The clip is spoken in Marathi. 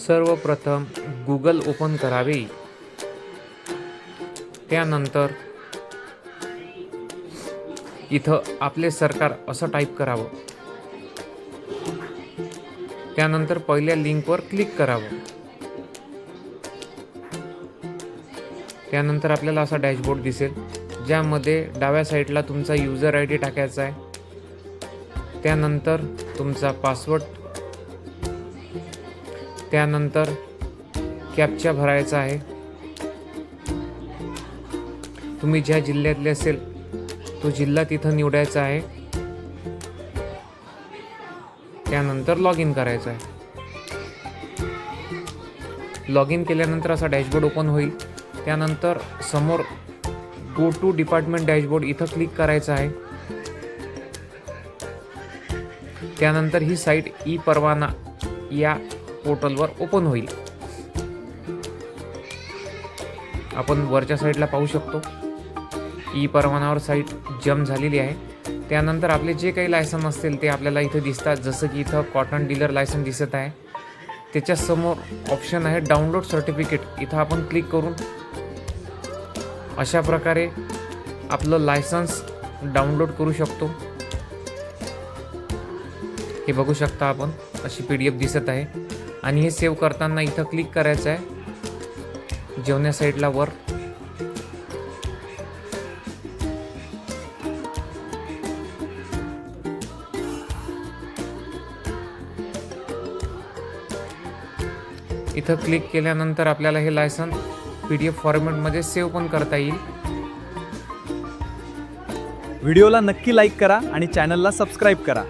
सर्वप्रथम गूगल ओपन करावे. त्यानंतर इथं आपले सरकार असं टाईप करावं. त्यानंतर पहिल्या लिंकवर क्लिक करावं. त्यानंतर आपल्याला असा डॅशबोर्ड दिसेल, ज्यामध्ये डाव्या साईडला तुमचा यूजर आय डी टाकायचा आहे. त्यानंतर तुमचा पासवर्ड, त्यानंतर कॅप्चा भरायचा आहे. तुम्ही ज्या जिल्ह्यातले असेल तो जिल्हा तिथं निवडायचा आहे. त्यानंतर लॉग इन करायचं आहे. लॉग इन केल्यानंतर असा डॅशबोर्ड ओपन होईल. त्यानंतर समोर गो टू डिपार्टमेंट डॅशबोर्ड इथं क्लिक करायचं आहे. त्यानंतर ही साईट ई परवाना या पोर्टलवर ओपन होईल. आपण वरच्या साईडला पाहू शकतो ई परवानावर साईट जम्प झालेली आहे. त्यानंतर आपले जे काही लायसन असतील ते आपल्याला इथं दिसतात. जसं की इथं कॉटन डीलर लायसन दिसत आहे. त्याच्यासमोर ऑप्शन आहे डाउनलोड सर्टिफिकेट. इथं आपण क्लिक करून अशा प्रकारे आपलं लायसन्स डाउनलोड करू शकतो. हे बघू शकता आपण, अशी PDF दिसत आहे. आणि हे सेव्ह करताना इथं क्लिक करायचं आहे जेवण्या साईडला वर. इथं क्लिक केल्यानंतर आपल्याला हे लायसन PDF फॉर्मॅटमध्ये सेव्ह पण करता येईल. व्हिडिओला नक्की लाईक करा आणि चॅनलला सबस्क्राईब करा.